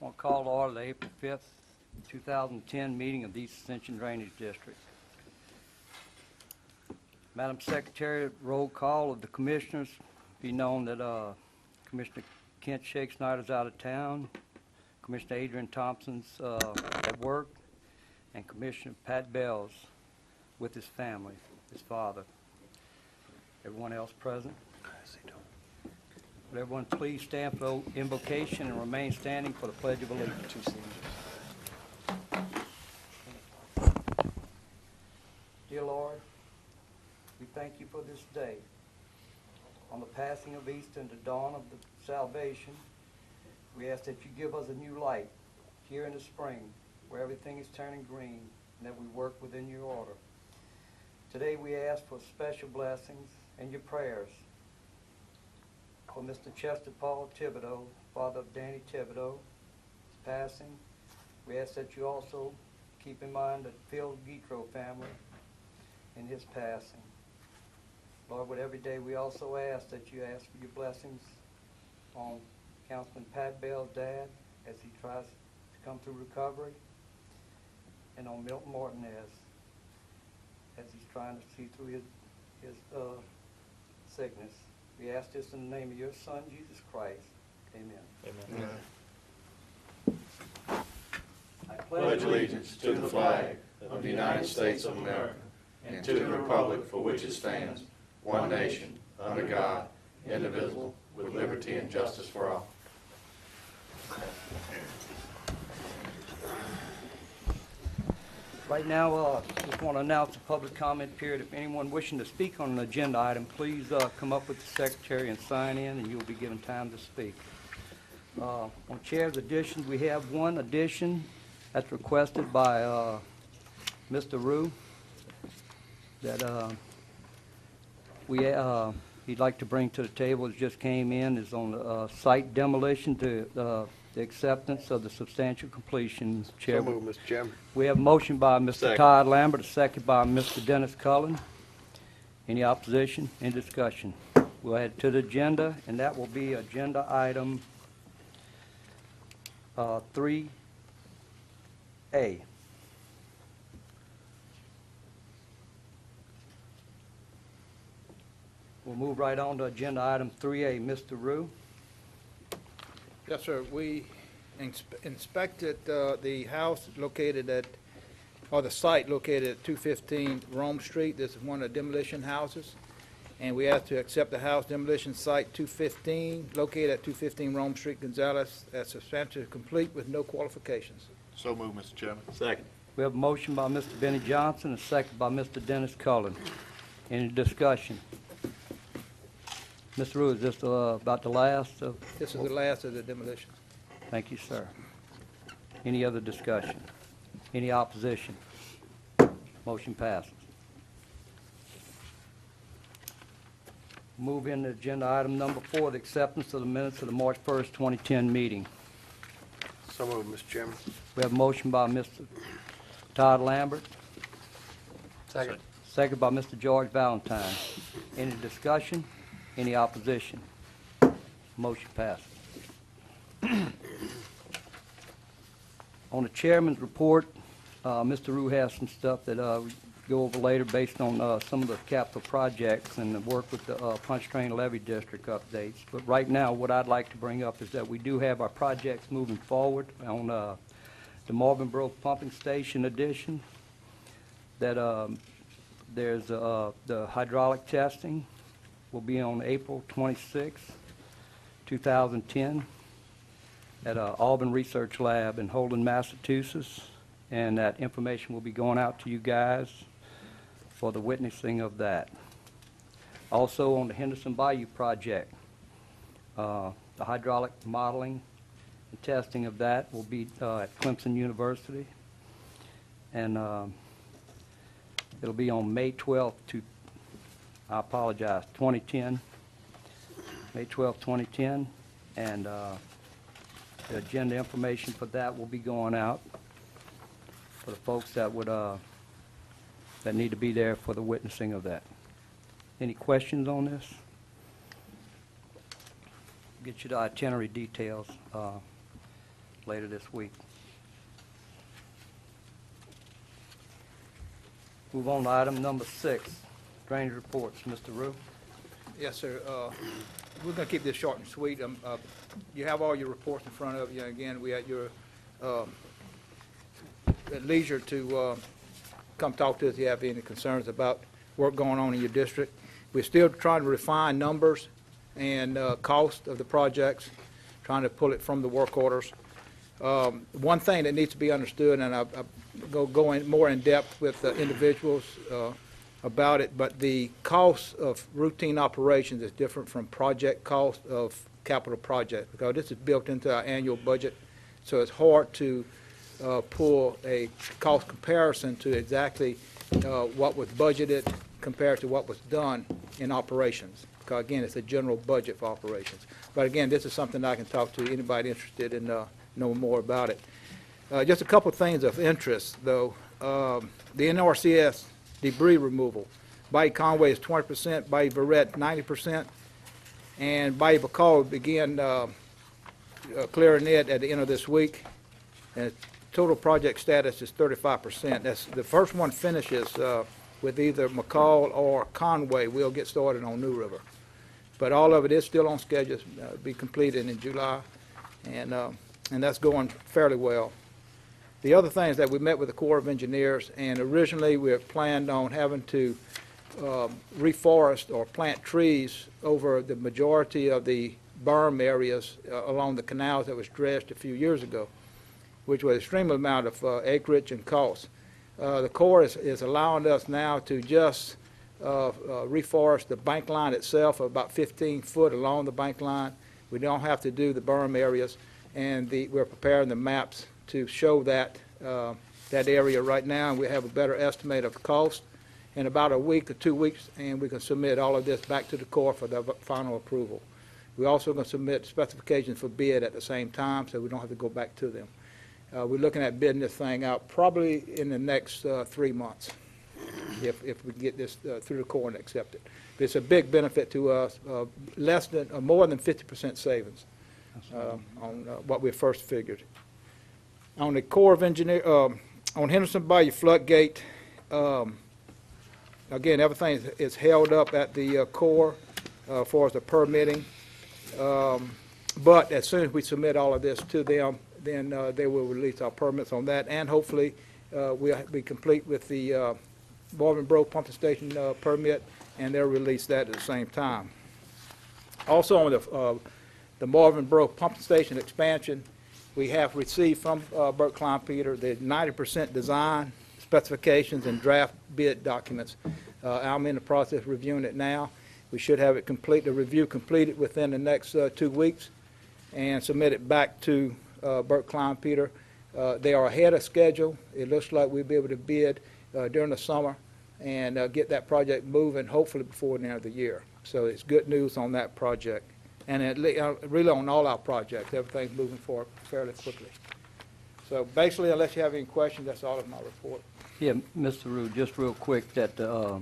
Want to call to order the April 5th, 2010 meeting of the East Ascension Drainage District. Madam Secretary, roll call of the commissioners. Be known that Commissioner Kent Shake Snyder's out of town, Commissioner Adrian Thompson's at work, and Commissioner Pat Bell's with his family, his father. Everyone else present? Would everyone please stand for the invocation and remain standing for the Pledge of Allegiance? Dear Lord, we thank you for this day. On the passing of Easter and the dawn of the salvation, we ask that you give us a new light here in the spring where everything is turning green and that we work within your order. Today we ask for special blessings and your prayers for Mr. Chester Paul Thibodeau, father of Danny Thibodeau, his passing. We ask that you also keep in mind the Phil Guitro family in his passing. Lord, with every day we also ask that you ask for your blessings on Councilman Pat Bell's dad as he tries to come through recovery, and on Milton Martinez as he's trying to see through his sickness. We ask this in the name of your Son, Jesus Christ. Amen. Amen. I pledge allegiance to the flag of the United States of America and to the republic for which it stands, one nation, under God, indivisible, with liberty and justice for all. Right now, just want to announce the public comment period. If anyone wishing to speak on an agenda item, please come up with the secretary and sign in, and you'll be given time to speak. On chair's additions, we have one addition that's requested by Mr. Rue that he'd like to bring to the table. It just came in, is on the site demolition to the acceptance of the substantial completion. Chair. So moved, Mr. Chairman. We have a motion by Mr. Second. Todd Lambert, a second by Mr. Dennis Cullen. Any opposition? Any discussion? We'll head to the agenda, and that will be agenda item 3A. We'll move right on to agenda item 3A. Mr. Rue? Yes, sir. We inspected the house located at, or the site located at 215 Rome Street. This is one of the demolition houses. And we asked to accept the house demolition site 215, located at 215 Rome Street, Gonzales, as substantially complete with no qualifications. So moved, Mr. Chairman. Second. We have a motion by Mr. Benny Johnson, a second by Mr. Dennis Cullen. Any discussion? Mr. Rue, is this about the last of? This is the last of the demolition. Thank you, sir. Any other discussion? Any opposition? Motion passes. Move into agenda item number 4, the acceptance of the minutes of the March 1st, 2010 meeting. So moved, Mr. Chairman. We have a motion by Mr. Todd Lambert, Second. second by Mr. George Valentine. Any discussion? Any opposition? Motion passes. On the chairman's report, Mr. Rue has some stuff that we'll go over later based on some of the capital projects and the work with the Punch Train Levy District updates. But right now, what I'd like to bring up is that we do have our projects moving forward on the Marvinboro Pumping Station addition. That there's the hydraulic testing will be on April 26, 2010 at Auburn Research Lab in Holden, Massachusetts, and that information will be going out to you guys for the witnessing of that. Also on the Henderson Bayou project, the hydraulic modeling and testing of that will be at Clemson University, and it'll be on May 12th to 2010, May 12, 2010, and the agenda information for that will be going out for the folks that would that need to be there for the witnessing of that. Any questions on this? Get you the itinerary details later this week. Move on to item number 6, drainage reports. Mr. Rue? Yes, sir. We're going to keep this short and sweet. You have all your reports in front of you. Again, we at your at leisure to come talk to us if you have any concerns about work going on in your district. We're still trying to refine numbers and cost of the projects, trying to pull it from the work orders. One thing that needs to be understood, and I'll go in more in depth with individuals about it, but the cost of routine operations is different from project cost of capital projects, because this is built into our annual budget, so it's hard to pull a cost comparison to exactly what was budgeted compared to what was done in operations, because again, it's a general budget for operations. But again, this is something I can talk to anybody interested in know more about it. Just a couple of things of interest, though. The NRCS debris removal. Bayou Conway is 20%, Bayou Verret 90%, and Bayou Bacall began clearing it at the end of this week. And total project status is 35%. That's the first one finishes with either McCall or Conway. We'll get started on New River. But all of it is still on schedule to be completed in July, and that's going fairly well. The other thing is that we met with the Corps of Engineers, and originally we had planned on having to reforest or plant trees over the majority of the berm areas along the canals that was dredged a few years ago, which was an extreme amount of acreage and cost. The Corps is allowing us now to just reforest the bank line itself, about 15 foot along the bank line. We don't have to do the berm areas, and we're preparing the maps to show that that area right now, and we have a better estimate of the cost in about a week or 2 weeks, and we can submit all of this back to the Corps for the final approval. We're also going to submit specifications for bid at the same time, so we don't have to go back to them. We're looking at bidding this thing out probably in the next 3 months, if we can get this through the Corps and accept it. But it's a big benefit to us, more than 50% savings on what we first figured. On the Corps of Engineers, on Henderson Bayou floodgate, again, everything is held up at the Corps as far as the permitting. But as soon as we submit all of this to them, then they will release our permits on that, and hopefully we'll be complete with the Marvin Bro pumping station permit, and they'll release that at the same time. Also on the Marvin Bro pumping station expansion, we have received from Burke Klein Peter the 90% design specifications and draft bid documents. I'm in the process of reviewing it now. We should have it the review completed within the next 2 weeks, and submit it back to Burke Klein Peter. They are ahead of schedule. It looks like we'll be able to bid during the summer and get that project moving, hopefully before the end of the year. So it's good news on that project. And really on all our projects, everything's moving forward fairly quickly. So basically, unless you have any questions, that's all of my report. Yeah, Mr. Rue, just real quick, that the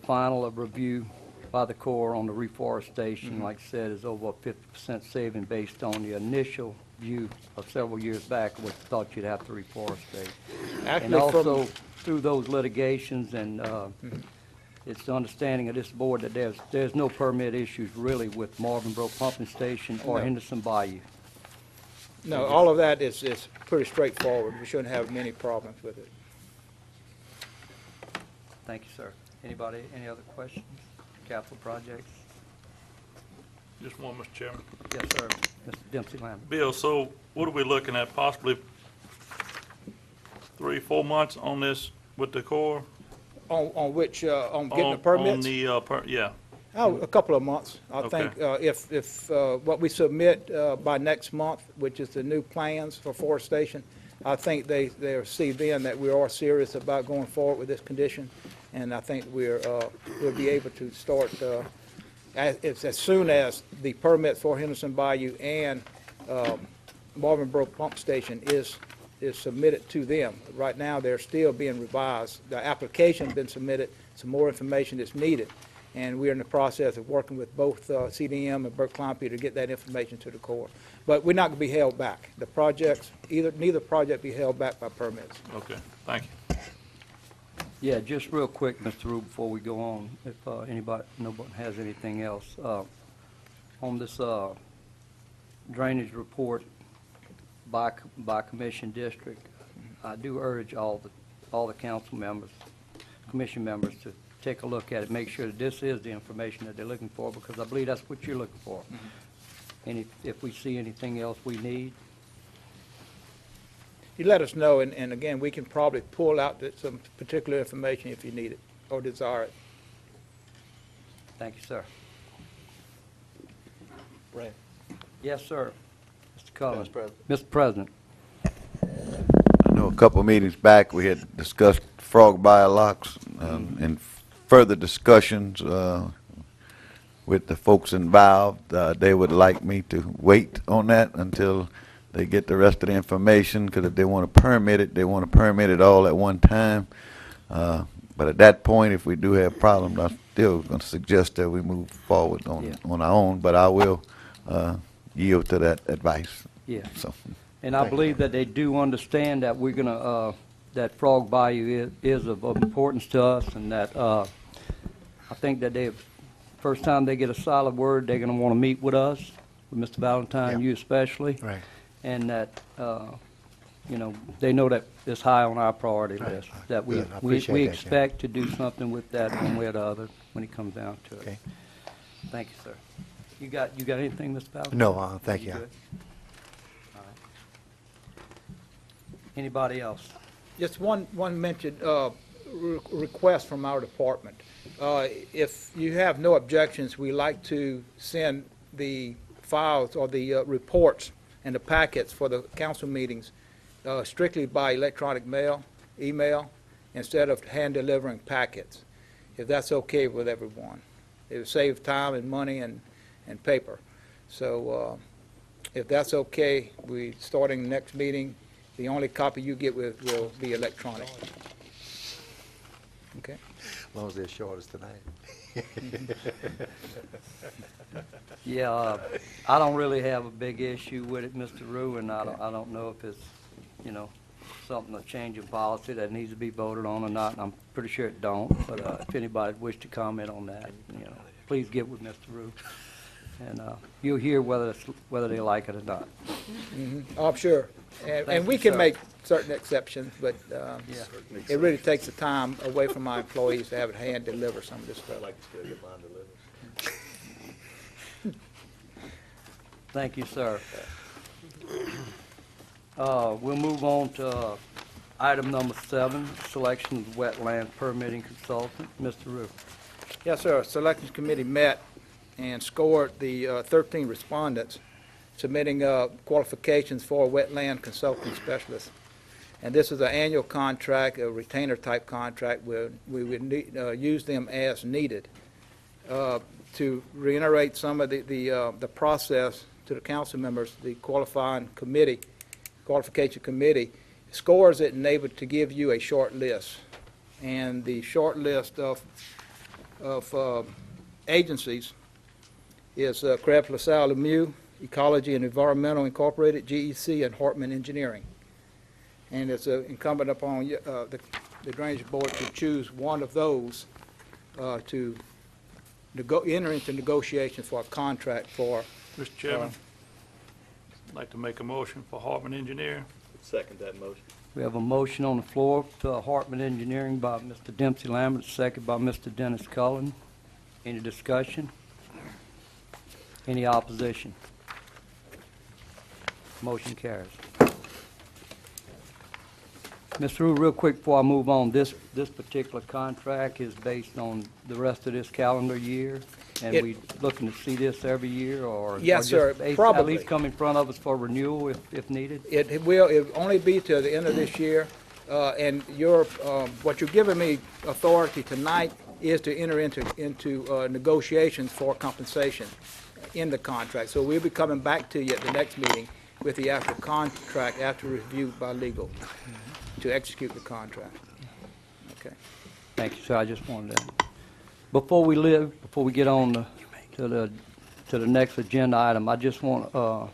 final review by the Corps on the reforestation, like I said, is over a 50% saving based on the initial view of several years back, which thought you'd have to reforestate. Actually, and also through those litigations, and it's the understanding of this board that there's no permit issues really with Marvin Bro Pumping Station or Henderson Bayou. No, all of that is pretty straightforward. We shouldn't have many problems with it. Thank you, sir. Anybody, any other questions? Capital projects? Just one, Mr. Chairman. Yes, sir. Mr. Dempsey Lamb. Bill, so what are we looking at, possibly 3-4 months on this with the Corps? On which, on getting the permits? On the, yeah. Oh, a couple of months. I Okay. think if what we submit by next month, which is the new plans for forestation, I think they'll see then that we are serious about going forward with this condition, and I think we'll be able to start as soon as the permit for Henderson Bayou and Marvin Bro Pump Station is submitted to them. Right now, they're still being revised. The application's been submitted. Some more information is needed. and we're in the process of working with both CDM and Burke Columbia to get that information to the Corps. But we're not going to be held back. The projects, neither project be held back by permits. Okay, thank you. Yeah, just real quick, Mr. Rube, before we go on, if nobody has anything else. On this drainage report by commission district, I do urge all the council members, commission members to take a look at it, make sure that this is the information that they're looking for, because I believe that's what you're looking for. And if we see anything else we need, You let us know, and again, we can probably pull out some particular information if you need it or desire it. thank you, sir. Brad. Yes, sir. Mr. Cullen. Mr. President. Mr. President. I know a couple of meetings back, we had discussed frog biolocks, and further discussions with the folks involved. They would like me to wait on that until they get the rest of the information, because if they want to permit it, they want to permit it all at one time. But at that point, if we do have problems, I'm still going to suggest that we move forward on our own, but I will yield to that advice. Yeah. So. And I believe that they do understand that we're going to, that frog bayou is of importance to us, and that I think that first time they get a solid word, they're going to want to meet with us, with Mr. Valentine, you especially. Right. And that, they know that it's high on our priority list, that Good. I we appreciate that, Jim. expect to do something with that one way or the other when it comes down to it. Okay. Thank you, sir. You got anything, Mr. Valentine? No, thank you. Good? All right. Anybody else? Just one mentioned request from our department. If you have no objections, we like to send the files or the reports and the packets for the council meetings strictly by electronic email, instead of hand delivering packets, if that's okay with everyone. It would save time and money and paper. So if that's okay, starting the next meeting, the only copy you get will be electronic. Okay? As long as they're short as tonight. Yeah, I don't really have a big issue with it, Mr. Rue, and I don't know if it's, something, a change in policy that needs to be voted on or not, and I'm pretty sure it don't, but if anybody wish to comment on that, please get with Mr. Rue, and you'll hear whether they like it or not. Oh, sure. And we you, can sir. make certain exceptions, but it really takes the time away from our employees to have it hand deliver some of this stuff. Thank you, sir. We'll move on to item number 7, selection of wetland permitting consultant. Mr. Rue. Yes, sir. Selections Committee met and scored the 13 respondents submitting qualifications for a wetland consulting specialist. And this is an annual contract, a retainer-type contract, where we would use them as needed. To reiterate some of the process to the council members, the qualification committee scores it and able to give you a short list. And the short list of agencies is Krebs LaSalle Lemieux, Ecology and Environmental Incorporated, GEC, and Hartman Engineering. And it's incumbent upon the Drainage Board to choose one of those to enter into negotiations for a contract for. Mr. Chairman, I'd like to make a motion for Hartman Engineer. Second that motion. We have a motion on the floor to Hartman Engineering by Mr. Dempsey Lambert, second by Mr. Dennis Cullen. Any discussion? Any opposition? Motion carries. Mr. Rue, real quick before I move on, this particular contract is based on the rest of this calendar year, and we looking to see this every year, or Yes, or sir, just at probably. least come in front of us for renewal if needed? It will only be to the end of this year, and what you're giving me authority tonight is to enter into negotiations for compensation in the contract. So we'll be coming back to you at the next meeting with the actual contract after reviewed by legal to execute the contract. Okay. Thank you, sir. I just wanted to Before we get on to the next agenda item, I just want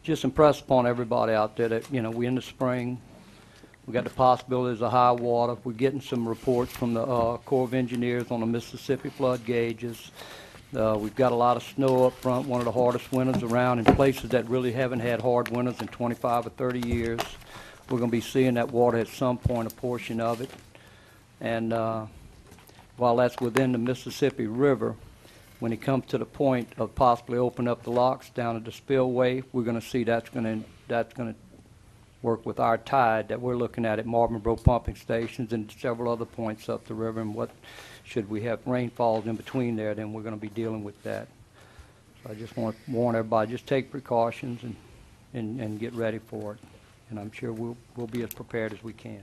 just impress upon everybody out there that, we're in the spring. We got the possibilities of high water. We're getting some reports from the Corps of Engineers on the Mississippi flood gauges. We've got a lot of snow up front, one of the hardest winters around in places that really haven't had hard winters in 25 or 30 years. We're going to be seeing that water at some point, a portion of it. And while that's within the Mississippi River, when it comes to the point of possibly opening up the locks down at the spillway, we're going to see that's going to work with our tide that we're looking at Marvinboro pumping stations and several other points up the river. And what should we have rainfalls in between there, then we're going to be dealing with that. So I just want to warn everybody, just take precautions and get ready for it. And I'm sure we'll be as prepared as we can.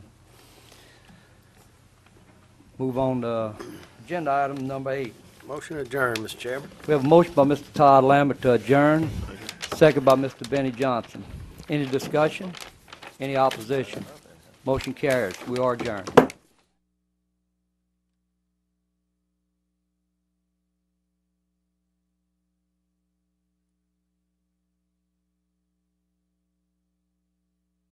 Move on to agenda item number 8. Motion adjourned, Mr. Chairman. We have a motion by Mr. Todd Lambert to adjourn, second by Mr. Benny Johnson. Any discussion? Any opposition? Motion carries. We are adjourned.